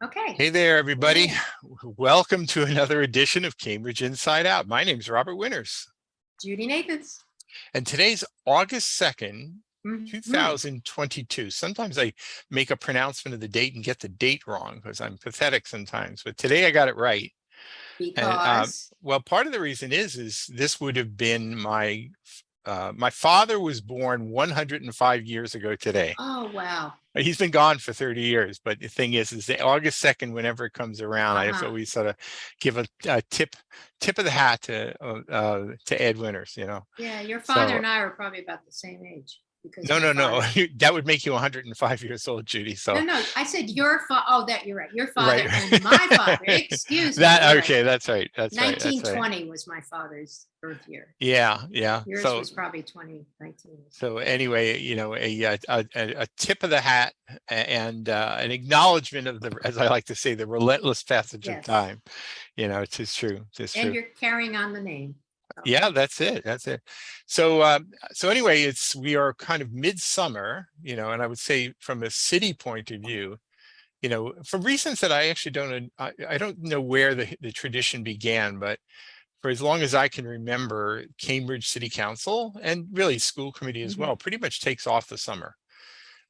Okay. Hey there, We're everybody. in. Welcome to another edition of Cambridge Inside Out. My name is Robert Winters, Judy Nathans. and today's August 2nd, Mhm. 2022. Sometimes I make a pronouncement of the date and get the date wrong because I'm pathetic sometimes, but today I got it right. And Because, well, part of the reason is this would have been my father was born 105 years ago today. oh, wow. He's been gone for 30 years, but the thing is that August 2nd, whenever it comes around, I have to Uh-huh. always sort of give a tip of the hat to Ed Winters, Yeah, your father So and I are probably about the same age because no, my no, no, father. that would make you 105 years old, Judy. No, So no, I said your father. Oh, that you're right. Your right, father and my father. Excuse me. that Yes. okay, that's right, that's right, that's right. 1920 was my father's birth year. Yeah, yeah. Yours was probably 2019. So anyway, a tip of the hat and an acknowledgement of the, as I like to say, the relentless passage of Yes. time. It is true. It is And true. you're carrying on the name. So, Yeah, that's it. That's it. So anyway, we are kind of midsummer, and I would say from a city point of view, for reasons that I actually I don't know where the tradition began, but for as long as I can remember, Cambridge City Council and really school committee as mhm. well pretty much takes off the summer.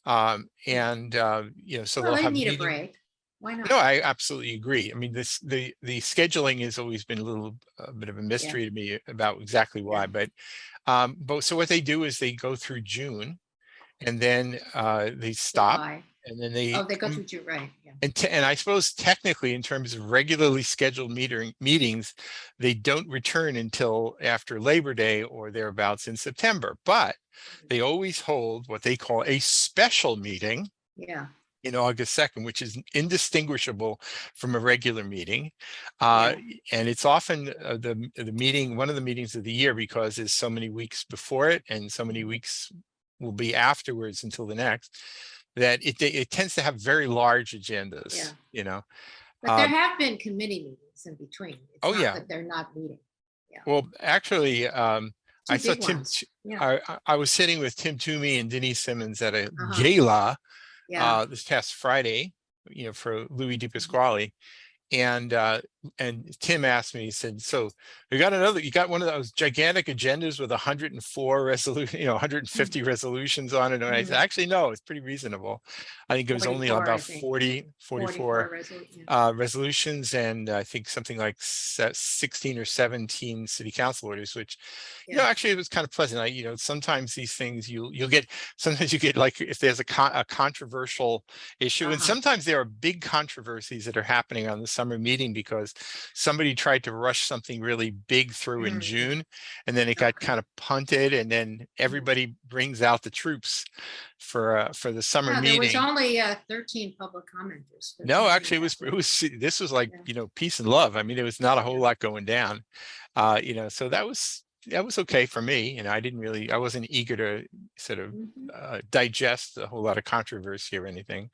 So Well, they'll they have need a meeting. break. Why No, not? I absolutely agree. I mean, the scheduling has always been a bit of a Yeah. mystery to me about exactly Yeah. why, but so what they do is they go through June and then they stop July. and then Oh, they they go come through June, right? Yeah. and I suppose technically in terms of regularly scheduled meetings, they don't return until after Labor Day or thereabouts in September, but they always hold what they call a special meeting Yeah. in August 2nd, which is indistinguishable from a regular meeting. Yeah. And it's often the meeting, one of the meetings of the year, because there's so many weeks before it and so many weeks will be afterwards until the next, that it tends to have very large Yeah. agendas. But there Um, have been committee meetings in between. It's oh, not yeah. that they're not meeting. Yeah. Well, actually, I Two saw big ones. Yeah. I was sitting with Tim Toomey and Denise Simmons at a Uh-huh. gala Yeah. this past Friday, for Louis DePasquale. And Tim asked me, he said, so you got one of those gigantic agendas with 104 resolution, 150 resolutions on it. And I said, Mhm. actually, no, it's pretty reasonable. I think it was only 44, I about think. 44 resolution. resolutions, and I think something like 16 or 17 city council orders, which, Yeah. actually it was kind of pleasant. Sometimes these things sometimes you get like if there's a controversial issue, and Uh-huh. sometimes there are big controversies that are happening on the summer meeting because somebody tried to rush something really big through in Mhm. June, and then it got Okay. kind of punted, and then Mhm. everybody brings out the troops for the summer Yeah, there was meeting. only 13 public commenters. No, 13 came actually, back. this was like, Yeah. peace and love. I mean, there was not a whole Yeah. lot going down. So that was okay for me. I wasn't eager to sort of Mhm. digest a whole lot of controversy or anything.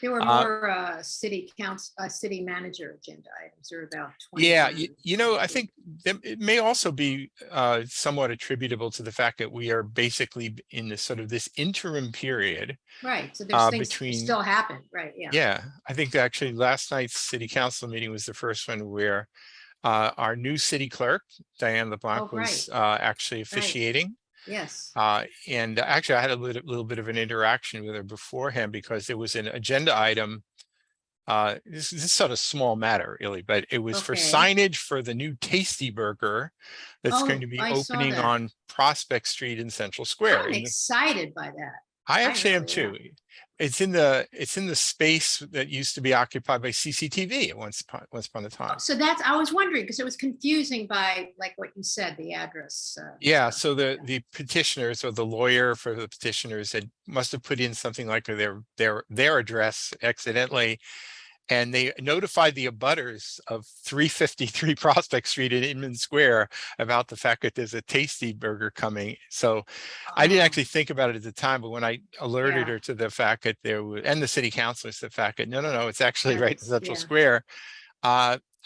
There were Uh, more city council, city manager agenda items. There were about yeah, 21. I think that it may also be somewhat attributable to the fact that we are basically in this sort of this interim period Right. So there's things between. still happen. Right. Yeah. Yeah, I think actually last night's city council meeting was the first one where our new city clerk, Diane Oh, LeBlanc, right. was actually Right. officiating. Yes. And actually, I had a little bit of an interaction with her beforehand because there was an agenda item. This is sort of small matter, really, but it was for Okay. signage for the new Tasty Burger that's going Oh, to be I saw opening that. on Prospect Street in Central Square. I'm excited by that. I I actually am really too. am. It's in the space that used to be occupied by CCTV at once upon a Oh, time. so I was wondering because it was confusing by like what you said, the address Yeah, stuff. so the Yeah. the petitioners or the lawyer for the petitioners must have put in something like their address accidentally, and they notified the abutters of 353 Prospect Street in Inman Square about the fact that there's a Tasty Burger coming. So I didn't Oh, actually think about it at the time, but when I alerted yeah. her to the fact that and the city councilors, the fact that no, it's actually That right in is, Central yeah. Square.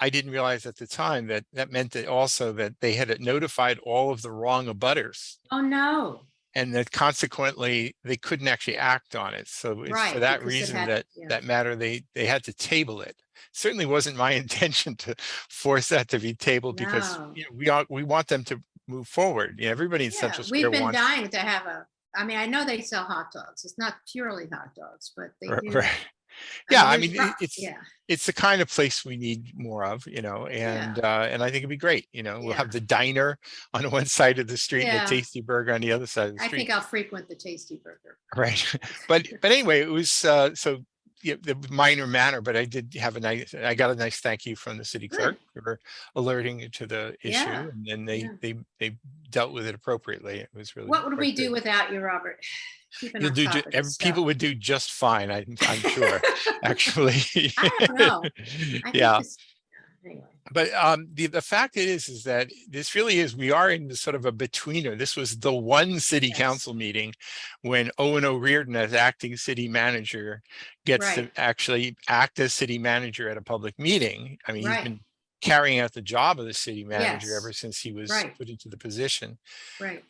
I didn't realize at the time that meant that also that they had notified all of the wrong abutters. Oh no. and that consequently they couldn't actually act on it. So it's for Right, that because it reason had, that yeah. that matter they had to table it. Certainly wasn't my intention to force that to be tabled, because No. we want them to move forward. Everybody in Yeah, Central we've Square been wants. dying to have I mean, I know they sell hot dogs. It's not purely hot dogs, but they do. Right. I Yeah, mean, I there's, mean, yeah, it's the kind of place we need more of, yeah, and I think it'd be great. We'll yeah, have the diner on one side of the street and the yeah. Tasty Burger on the other side of the I street. think I'll frequent the Tasty Burger. Right. But anyway, it was so the minor matter, but I got a nice thank you from the city clerk Good. for alerting to the Yeah, issue, and then yeah. they dealt with it appropriately. It was really What would quite we do good. without you, Robert? Keeping You'll on do top of this stuff. people would do just fine, I'm sure, actually. I don't know. I think Yeah. this, anyway. But the fact is that this really is, we are in sort of a betweener. This was the one city Yes, council meeting when Owen O'Riordan, as acting city manager, gets to right, actually act as city manager at a public meeting. I mean, he's right. been carrying out the job of the city manager ever Yes, since he was right, put into the position. right.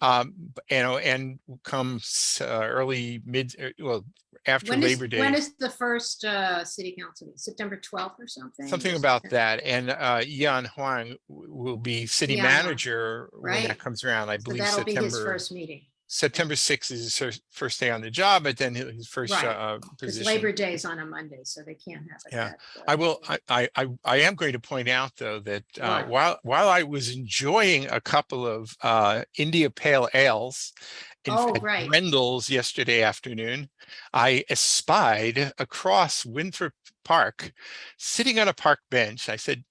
And comes early mid, well, after Labor When Day, is the first city council meeting? September 12th or something? something about that. And Yan Huang will be city Yeah, no, manager when that right. comes around. I So believe that'll be his first meeting. September 6th is his first day on the job, but then his first Right. Because position. Labor Day is on a Monday, so they can't have it. Yeah, that, I am going to point out though that What? while I was enjoying a couple of India Pale Ales Oh, at right. Brendel's yesterday afternoon, I espied across Winthrop Park, sitting on a park bench. I said,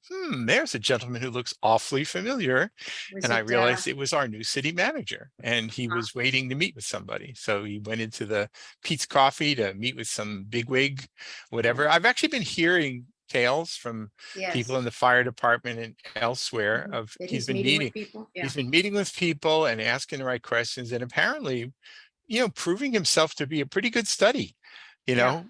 there's a gentleman who looks awfully familiar. Was And I it, realized it was our new city manager, and he huh, was waiting to meet with somebody. So he went into the Pete's Coffee to meet with some bigwig, whatever. I've actually been hearing tales from people yes. in the fire department and elsewhere Mhm. of That he's he's been meeting with meeting. people? Yeah. He's been meeting with people and asking the right questions, and apparently, proving himself to be a pretty good study. Yeah.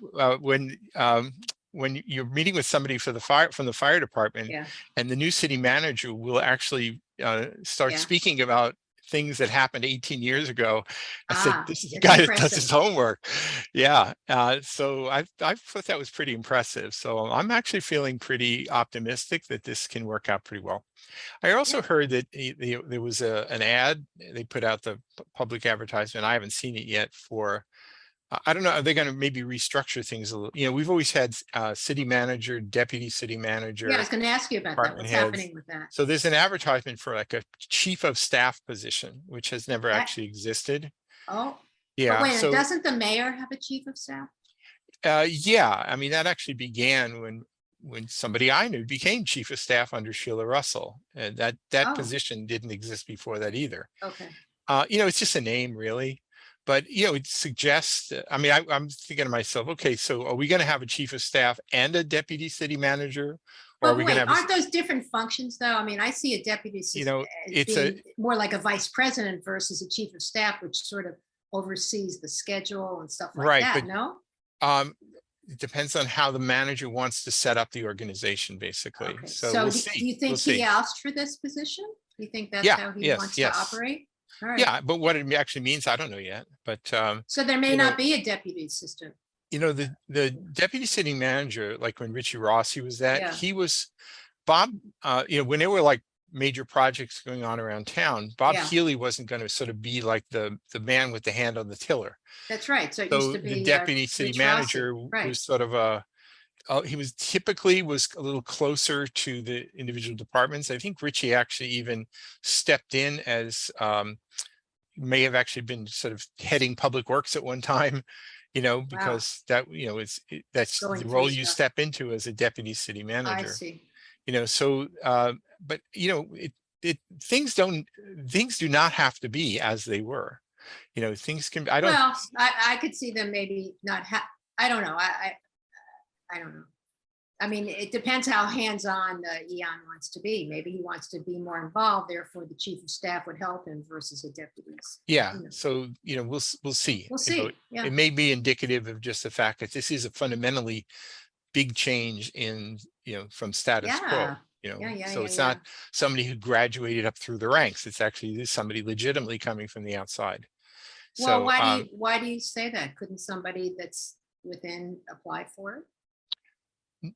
When you're meeting with somebody from the fire department, Yeah. and the new city manager will actually start Yeah. speaking about things that happened 18 years ago. I said, this is a It's guy that does his impressive. homework. Yeah. So I thought that was pretty impressive. So I'm actually feeling pretty optimistic that this can work out pretty well. I also Yeah. heard that there was an ad, they put out the public advertisement. I haven't seen it yet for, I don't know, are they going to maybe restructure things a little? We've always had city manager, deputy city manager, Yeah, I was going to ask you about that. department What's heads. happening with that? So there's an advertisement for like a chief of staff position, which has never That- actually existed. Oh, but Yeah. wait, So doesn't the mayor have a chief of staff? yeah, I mean, that actually began when somebody I knew became chief of staff under Sheila Russell, and that Oh. position didn't exist before that either. Okay. It's just a name really, but it suggests, I mean, I'm thinking to myself, okay, so are we going to have a chief of staff and a deputy city manager? Or are But we going wait, to have aren't those different functions though? I mean, I see a deputy it's being more like a vice president versus a chief of staff, which sort of oversees the schedule and stuff like right, that, but no? it depends on how the manager wants to set up the organization, basically. Okay. So So we'll do see. you think We'll see. he asked for this position? Do you think that's Yeah, how he yes, wants yes. to operate? All right. Yeah, but what it actually means, I don't know yet. But So there may you know- not be a deputy assistant. the deputy city manager, like when Richie Rossi was that, Yeah. he was Bob. When there were like major projects going on around town, Bob Yeah. Healy wasn't going to sort of be like the man with the hand on the tiller. That's right. So it used So to be the deputy city Rich manager Rossi. Right. was sort of he was a little closer to the individual departments. I think Richie actually even stepped in as may have actually been sort of heading public works at one time, because that's Going the through role you stuff. step into as a deputy city I manager. see. So but things do not have to be as they were. Things can, I don't. Well, I could see them maybe not I don't know. I don't know. I mean, it depends how hands-on Eon wants to be. Maybe he wants to be more involved, therefore the chief of staff would help him versus a deputy. Yeah. So, we'll see. We'll see. Yeah. It may be indicative of just the fact that this is a fundamentally big change in, from status quo. So it's not somebody who graduated up through the ranks. It's actually somebody legitimately coming from the outside. Well, So, why do you say that? Couldn't somebody that's within apply for it?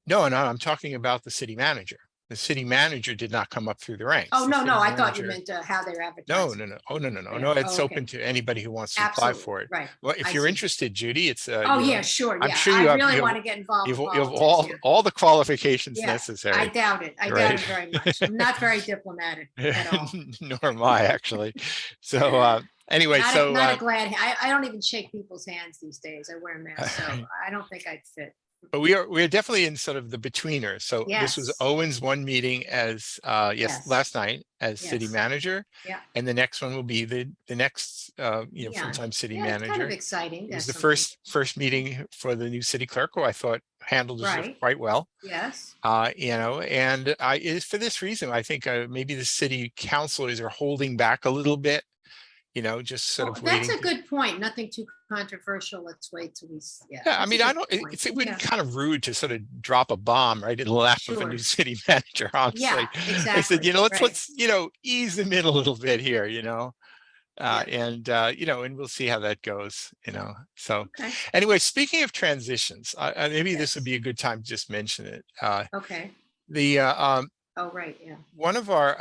no, no, I'm talking about the city manager. The city manager did not come up through the ranks. Oh, The no, city no, I thought you manager, meant how they're no, advertising. no, no. Oh, no, no, no, Yeah. no. It's Oh, open okay. to anybody who wants to apply Absolutely, for it. right. Well, if I you're see. interested, Judy, it's, Oh, you yeah, know, sure, I'm yeah. sure I really want to get involved in you have politics, yeah. all the qualifications Yeah, I necessary, doubt it. I doubt right? it very much. I'm not very diplomatic at all. Nor am I actually. So, anyway, so, Not a glad, I don't even shake people's hands these days. I wear a mask, so I don't think I'd fit. but we are definitely in sort of the betweener. So this was Yes, Owen's one meeting as yes, last night as city yes, manager, yeah. and the next one will be the next Yeah, full-time city yeah, it's kind of manager. exciting It to was have the somebody. first meeting for the new city clerk, who I thought handled herself Right, quite well. yes. And it is for this reason. I think maybe the city councilors are holding back a little bit, just sort Well, of that's waiting a to. good point. Nothing too controversial. Let's wait till yeah, Yeah, I that's a mean, I good don't, point. it would be Yeah, kind of rude to sort of drop a bomb right in the lap of a new sure. city manager, Yeah, honestly. I said, exactly, right. let's, ease them in a little bit here, Yeah, and we'll see how that goes. So okay, anyway, speaking of transitions, maybe this would yes, be a good time to just mention it. okay. The, Oh, right, yeah. one of our,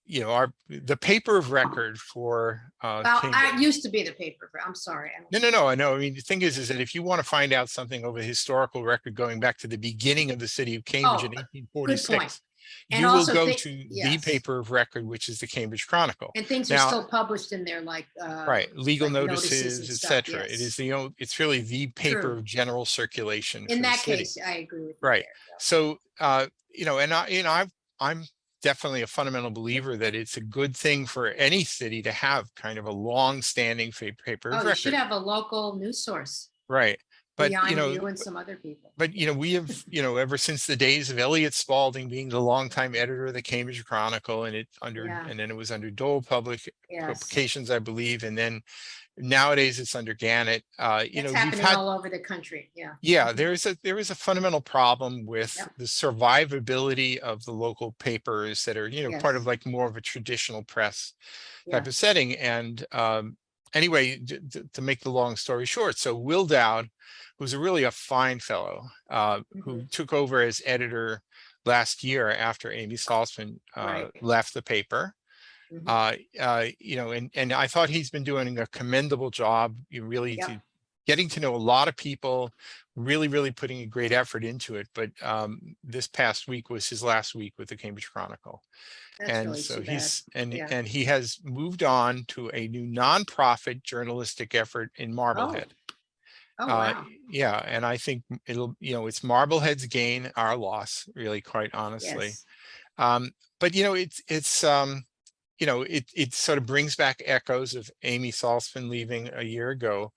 the paper of record for, Well, I Cambridge. used to be the paper, I'm sorry. I No, don't. no, no. I know. I mean, the thing is that if you want to find out something over historical record going back to the beginning of the city of Cambridge in Oh, good point. 1846, And you will also go think, to the yes, paper of record, which is the Cambridge Chronicle. and things are Now, still published in there right, legal notices and notices, stuff, etc. It is yes. it's really the paper True. of general circulation In for the that city. case, I agree with you Right. there. So, I'm definitely a fundamental believer that it's a good thing for any city to have kind of a long-standing paper Oh, of you should record. have a local news source Right. But, beyond you and some other people. we have, ever since the days of Elliot Spalding being the longtime editor of the Cambridge Chronicle, Yeah, and then it was under Dole yes. Publications, I believe, and then nowadays it's under Gannett. That's We've happening had, all over the country. Yeah. yeah, Mhm. there is a fundamental problem with Yep. the survivability of the local papers that are, part of Yes. like more of a traditional press type of Yes. setting. And anyway, to make the long story short, so Will Dowd, who's really a fine fellow, who Mhm. took over as editor last year after Amy Salzman Right. left the paper. Mhm. And I thought he's been doing a commendable job, really Yep. getting to know a lot of people, really, really putting a great effort into it. But this past week was his last week with the Cambridge Chronicle. That's And really so too bad. Yeah. he has moved on to a new nonprofit journalistic effort in Oh, Marblehead. oh, Uh, wow. yeah, and I think it's Marblehead's gain, our loss, really, quite honestly. Yes. But it sort of brings back echoes of Amy Salzman leaving a year ago.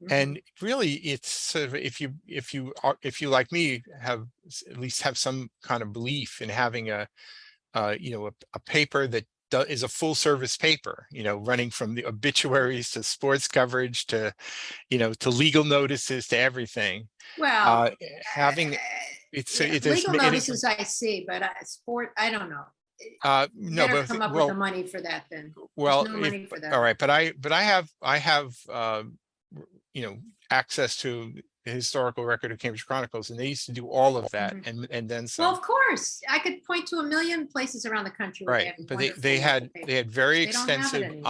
Mhm. And really, it's sort of, if you like me at least have some kind of belief in having a paper that is a full service paper, running from the obituaries to sports coverage to legal notices to everything. Well, Having yeah, it is legal it is notices I see, but sport, I don't know. You no, better but come up with the money for that then. There's well, no if money for all that. right, but I have you know access to the historical record of Cambridge Chronicles, and they used to do all of that Mhm. and then Well, some. of course, I could point to a million places around the country where they Right, have but wonderful local they had papers. very They don't have it extensive anymore.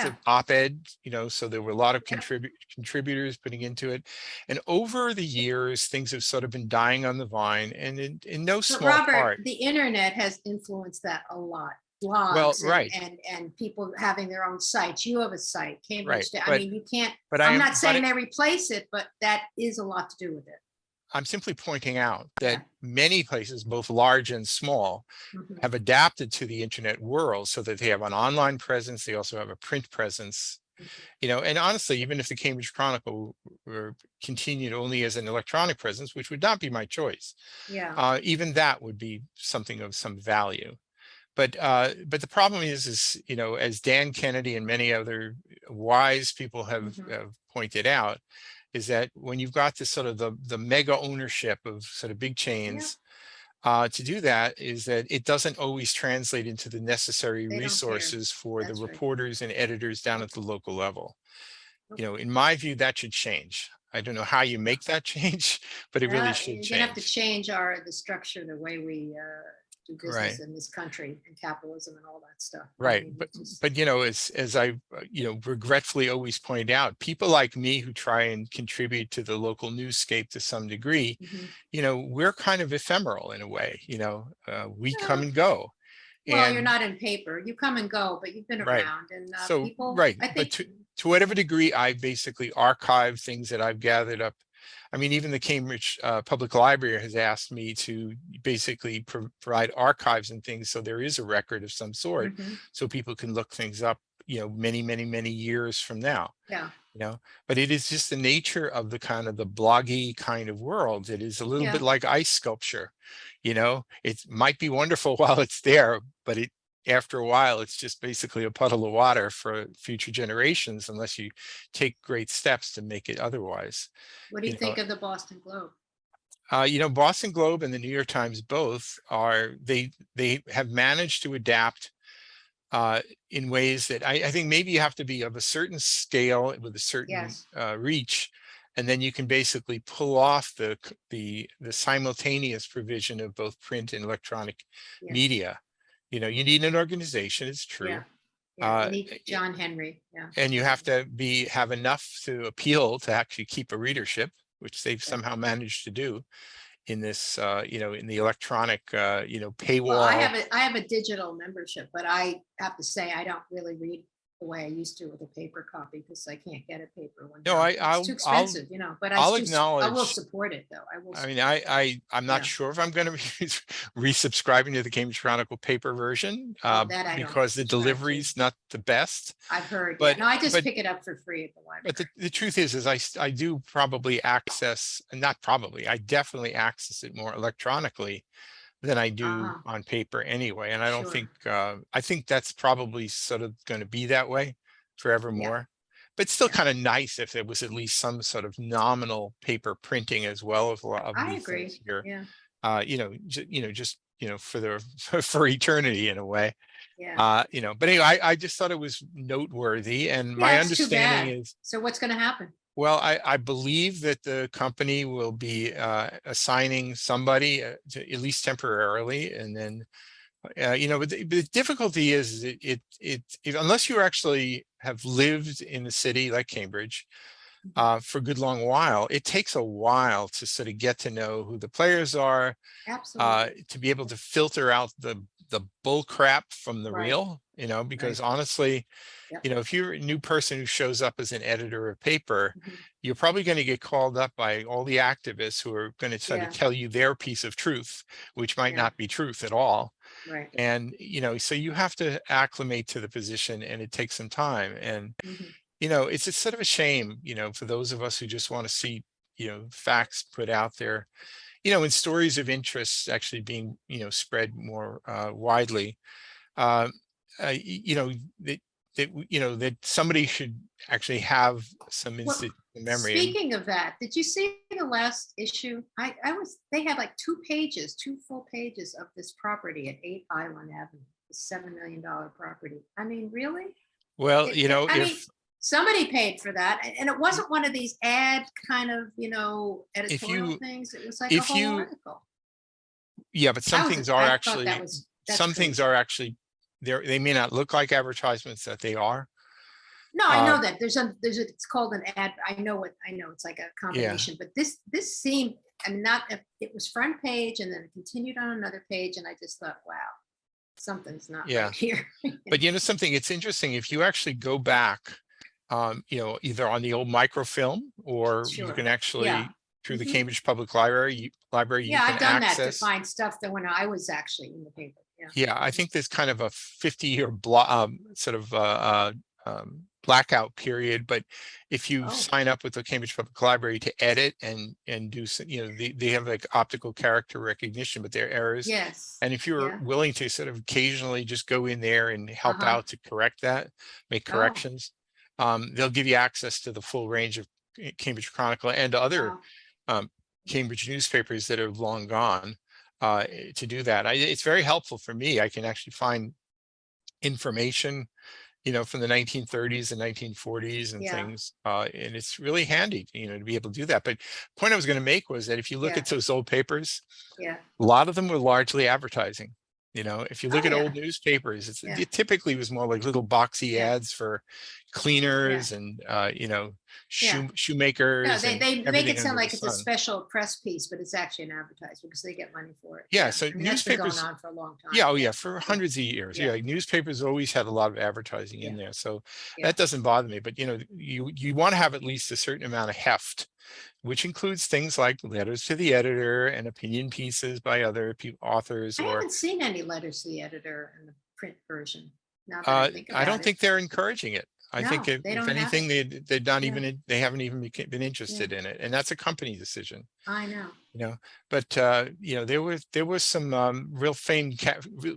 Yeah, op-ed, so there were a lot of yeah. contributors putting into it. And over the years, things have sort of been dying on the vine, and in no But small Robert, part. the internet has influenced that a lot. Well, Blogs right, and people having their own sites. You have a site, right, Cambridge. I mean, you can't. but I I'm am not saying they replace it, but that is a lot to do with it. I'm simply pointing out that Yeah. many places, both large and small, Mhm. have adapted to the internet world so that they have an online presence. They also have a print presence. Mhm. And honestly, even if the Cambridge Chronicle were continued only as an electronic presence, which would not be my choice, Yeah. even that would be something of some value. But the problem is, as Dan Kennedy and many other wise people Mhm. have pointed out, is that when you've got this sort of the mega ownership of sort of big Yeah. chains, to do that is that it doesn't always translate into the necessary They don't care. resources for the That's right. reporters and editors down Yep. at the local level. in my view, that should change. I don't know how you make that change, but it really should You're gonna have to change. change the structure, the way we do Right. business in this country and capitalism and all that stuff. I Right. mean, But it's just, but as I regretfully always point out, people like me who try and contribute to the local newscape to some degree, mhm. we're kind of ephemeral in a way. We come Well, and go. well, you're And not in paper. You come and go, but you've been right. around, and So people, right, I but think, to whatever degree I basically archive things that I've gathered up. I mean, even the Cambridge Public Library has asked me to basically provide archives and things, so there is a record of some sort, mhm, so people can look things up, many, many, many years from now. yeah, But it is just the nature of the kind of the bloggy kind of world. It is a little yeah. bit like ice sculpture. It might be wonderful while it's there, but after a while, it's just basically a puddle of water for future generations unless you take great steps to make it otherwise. What do you You know, think of the Boston Globe? Boston Globe and the New York Times both they have managed to adapt in ways that I think maybe you have to be of a certain scale with a certain Yes, reach, and then you can basically pull off the simultaneous provision of both print and electronic yeah, media. You need an organization, it's yeah, true, yeah. You uh, need John Henry. Yeah, and you yeah, have to have enough to appeal to actually keep a readership, which they've yeah. somehow managed to do in this, in the electronic, Well, paywall. I have a digital membership, but I have to say I don't really read the way I used to with a paper copy because I can't get a paper one No, now. I, It's too I'll, I'll, expensive, But I'll I will acknowledge. support it though. I will I mean, support it. I'm not Yeah. sure if I'm going to be resubscribing to the Cambridge Chronicle paper version, Oh, that I don't because the subscribe to. delivery's not the best. I've heard. Yeah. But No, I just but pick it up for free at the but library. the truth is I do probably access, not probably, I definitely access it more electronically than I do Uh-huh. on paper anyway. And I don't Sure. think I think that's probably sort of going to be that way Yeah. forevermore. But still Yeah. kind of nice if there was at least some sort of nominal paper printing as well as a lot of I these things agree. here. Yeah. Just for the for eternity in a way. Yeah. But anyway, I just thought it was noteworthy, and my Yeah. It's too understanding bad. is, So what's going to happen? well, I believe that the company will be assigning somebody at least temporarily, and then but the difficulty is unless you actually have lived in a city like Cambridge Mhm. for a good long while, it takes a while to sort of get to know who the players are, Absolutely. to be able to filter out the bull crap from the Right. real, because Right. honestly, Yep. if you're a new person who shows up as an editor of paper, Mhm. you're probably going to get called up by all the activists who are going to try to Yeah. tell you their piece of truth, which might Yeah. not be truth at all. Right. And, so you have to acclimate to the position, and it takes some time. And, Mhm. it's a sort of a shame, for those of us who just want to see, facts put out there, and stories of interest actually being, spread more widely. Uh, that that somebody should actually have some Well, instant memory. And speaking of that, did you see the last issue? They had like 2 pages, 2 full pages of this property at 8 Island Avenue, the $7 million property. I mean, really? well, I mean, if somebody paid for that. And it wasn't one of these ad kind of, if editorial you things. It was like a if whole you article. yeah, but I thought that's some things are crazy. actually there. They may not look like advertisements that they are. No, I uh know that it's called an ad. I know it's like a yeah. combination, but this seemed, I mean, not, it was front page and then it continued on another page. And I just thought, wow, something's not Yeah. right here. But something, it's interesting if you actually go back, either on the old microfilm, or you Sure. can Yeah. actually through the Hmm. Cambridge Public Library, you Yeah, can I've done that to access. find stuff that when I was actually in the paper. Yeah. Yeah, I Mhm. think there's kind of a 50-year sort of blackout period. But if you Oh, sign up with the Cambridge Public Library to edit and do, they have like optical character recognition, but there are errors. yes. And if you're Yeah. willing to sort of occasionally just go in there and help Uh-huh. out to correct that, make Oh, corrections, they'll give you access to the full range of Cambridge Chronicle and other wow. um, Cambridge newspapers that are long gone, to do that. It's very helpful for me. I can actually find information, from the 1930s and 1940s and Yeah. things. And it's really handy, to be able to do that. But point I was going to make was that if you look Yeah. at those old papers, Yeah. a lot of them were largely advertising. If you look Oh, at yeah. old newspapers, Yeah. it typically was more like little boxy Yeah. ads for cleaners and Yeah. shoemakers No, they and make everything it sound under the like it's a sun. special press piece, but it's actually an advertisement because they get money for it. Yeah, Yeah. so I mean, that's been going newspapers, on for a long time. yeah, oh yeah, for Yeah. hundreds of years. Yeah. Yeah, newspapers always had a lot of advertising in Yeah. there, so Yeah. that doesn't bother me. But you want to have at least a certain amount of heft, which includes things like letters to the editor and opinion pieces by other authors, I or haven't seen any letters to the editor in the print version. Now that I think I about don't it. think they're encouraging it. I think No, if, they if don't have anything, they're not Yeah. even they haven't even been interested in it, and that's a company decision. I know. But there was some real famed,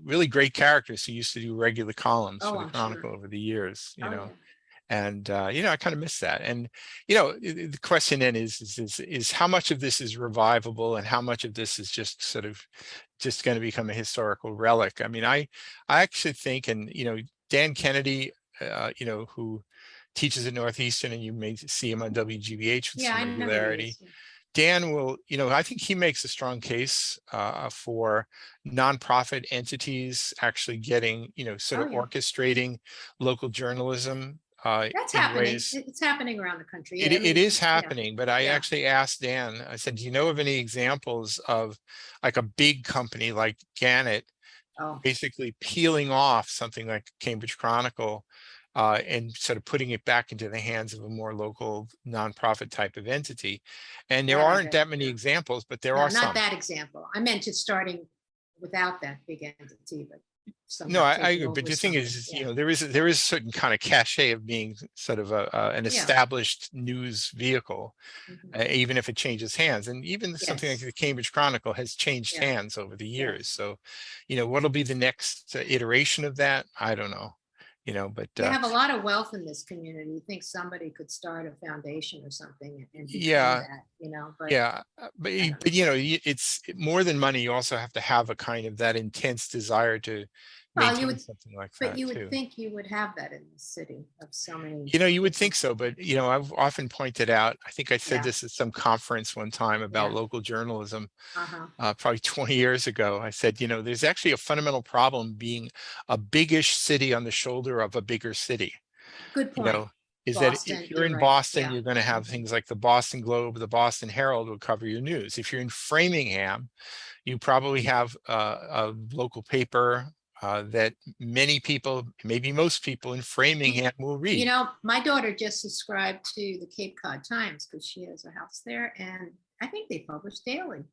really great characters who used to do regular columns Oh, for the I'm Chronicle sure. over the years. Oh, yeah. And I kind of miss that. And the question then is how much of this is revivable and how much of this is just sort of just going to become a historical relic. I mean, I actually think, and Dan Kennedy, who teaches at Northeastern, and you may see him on WGBH with Yeah, some I know who he regularity. is. Dan will, I think he makes a strong case for nonprofit entities actually getting, sort Oh, of yeah. orchestrating local journalism That's in happening. ways. It's happening around the country. It, Yeah, I it mean, is happening, but I yeah. actually asked Dan, I said, do you know of any examples of like a big company like Gannett Oh, basically peeling off something like Cambridge Chronicle and sort of putting it back into the hands of a more local nonprofit type of entity? And there that I aren't bet. that many No. examples, but there No, are not some. that example. I meant just starting without that big entity, but No, somehow I taking agree. But over the thing something. is, Yeah. there is a certain kind of cachet of being sort of an Yeah. established news vehicle, Mhm. even if it changes hands. And even something like Yes. the Cambridge Chronicle has changed Yeah. hands over the years. Yes. So, what'll be the next iteration of that? I don't know. But You have a lot of wealth in this community. You think somebody could start a foundation or something and become yeah, that, but yeah. But I don't know. but it's more than money. You also have to have a kind of that intense desire to Well, maintain something like that you would too. think you would have that in the city of so many. You would think different- so, but I've often pointed out, I think I said Yeah. this at some conference one time about Yeah. local journalism, Uh-huh. probably 20 years ago. I said, there's actually a fundamental problem being a biggish city on the shoulder of a bigger city. Good You point. know, is that Boston, if you're you're in right. Boston, Yeah. you're going to have Mhm. things like the Boston Globe, the Boston Herald will cover your news. If you're in Framingham, you probably have a local paper that many people, maybe most people in Framingham will read. My daughter just subscribed to the Cape Cod Times because she has a house there, and I think they publish daily.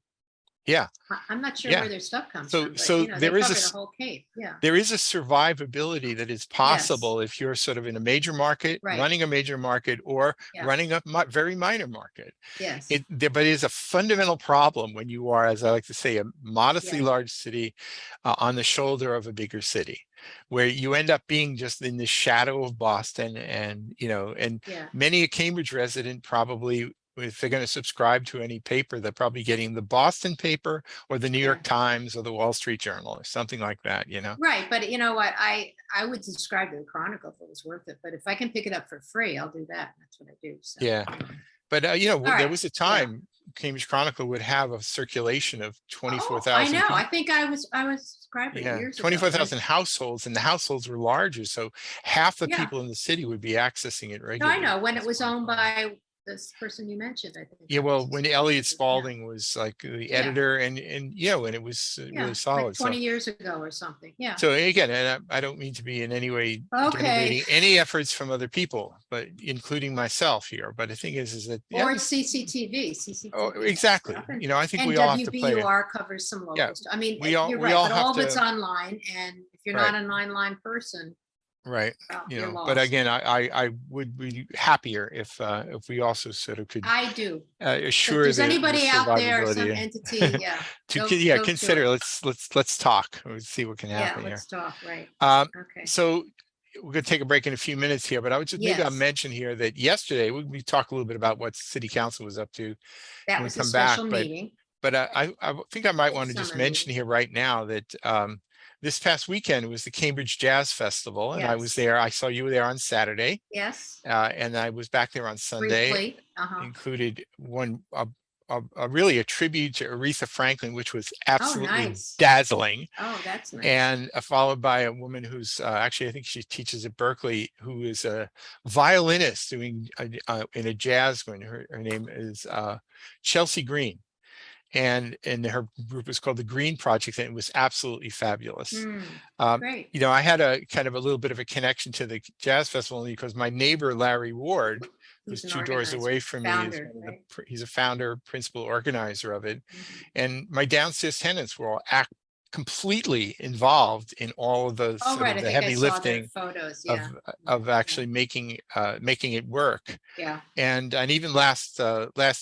Yeah. I'm not sure Yeah. where their stuff comes So- from, but so they there is cover a the whole Cape. Yeah. There is a survivability that is possible if you're sort of in a major market, Right. running a major market, or Yeah. running a very minor market. Yes. But it is a fundamental problem when you are, as I like to say, a modestly Yeah. large city on the shoulder of a bigger city, where you end up being just in the shadow of Boston. And Yeah. many a Cambridge resident probably, if they're going to subscribe to any paper, they're probably getting the Boston paper or the New York Times or the Wall Street Journal or something like that, Right. But you know what? I would subscribe to the Chronicle if it was worth it. But if I can pick it up for free, I'll do that. That's what I do. So. Yeah. But All there right. was a time Cambridge Chronicle would have a circulation of Oh, 24,000 I know. people. I think I was subscribed Yeah, years ago. 24,000 households, and the households were larger, so half the Yeah. people in the city would be accessing it No, regularly. I know when it That's was one owned problem. by this person you mentioned. I think. Yeah, that well, was when his- Elliot Yeah. Spalding was like the editor, and when it was Yeah, really solid. like 20 years ago or something. Yeah. So again, and I don't mean to be in any way Okay. denigrating any efforts from other people, but including myself here. But the thing is that Or it's CCTV. CCTV. oh, has exactly. stuff, I think and we all have to play. WBUR covers some local Yeah, stuff. I mean, we all- you're we right, all but have all of it's to- online, and if you're Right. not an online person, Right. you're But lost. again, I would be happier if we also sort of could I do. If assure there's the anybody out there, some survivability. entity, yeah. go Consider to it. let's talk. Let's see what can Yeah, happen here. let's talk, right. Um, Okay. so we're going to take a break in a few minutes here, but I would just maybe I'll Yes. mention here that yesterday we talk a little bit about what City Council was up to. That when we was a come back, special meeting. But I think I might want to just Midsummer mention meeting. here right now that this past weekend was the Cambridge Jazz Festival, and I was Yes. there. I saw you there on Saturday, Yes, and I was back there on Sunday. briefly. Included really a tribute to Aretha Franklin, which was Oh, absolutely nice. dazzling. Oh, that's nice. And followed by a woman who's actually, I think she teaches at Berkeley, who is a violinist doing in a jazz going. Her name is Chelsea Green. And her group is called the Green Project, and it was absolutely fabulous. Great. You know, I had a kind of a little bit of a connection to the jazz festival only because my neighbor Larry Ward, who's He's an 2 doors away organizer, from me, founder, right? he's a founder, principal organizer of it. Mhm. And my downstairs tenants were all completely involved in all of the Oh, sort right. of I the think I heavy saw their lifting photos. of Yeah. of actually making it work. Yeah. And even last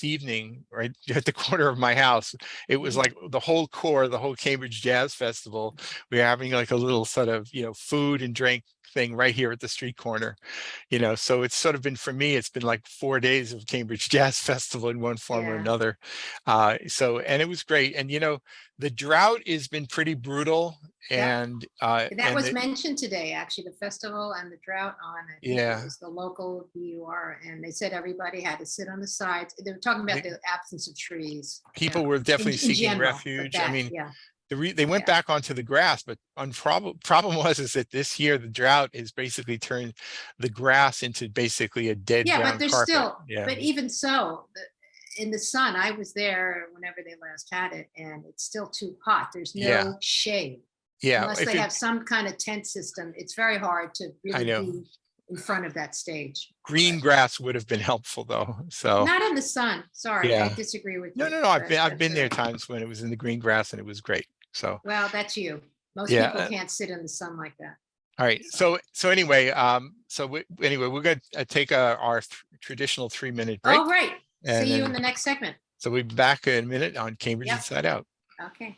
evening, right at the corner of my house, it was like the whole core, the whole Cambridge Jazz Festival. We were having like a little sort of, you know, food and drink thing right here at the street corner, you know. So it's sort of been, for me, it's been like 4 days of Cambridge Jazz Festival in one form or Yeah. another. And it was great. And, you know, the drought has been pretty brutal. And That was mentioned today, actually, the festival and the drought on it. Yeah. It was the local BUR, and they said everybody had to sit on the sides. They were talking about the absence of trees. People were definitely in seeking general, but refuge. that, I mean, yeah. they went back onto the grass, but problem was is that this year the drought has basically turned the grass into basically a dead Yeah, brown but there's carpet. still, Yeah. but even so, in the sun, I was there whenever they last had it, and it's still too hot. There's Yeah. no shade. Yeah. Unless they have some kind of tent system, it's very hard to I really know. be in front of that stage. Green grass would have been helpful though. So Not in the sun. Sorry, I Yeah. disagree with no, you. no, no. I've but been there that's times when it was in the green grass and it was great. So Well, that's you. Most Yeah. people can't sit in the sun like that. All right. So anyway, we're going to take our traditional 3-minute break. Oh, right. And See you then- in the next segment. So we'll be back in a minute on Cambridge Yep. Inside Out. Okay.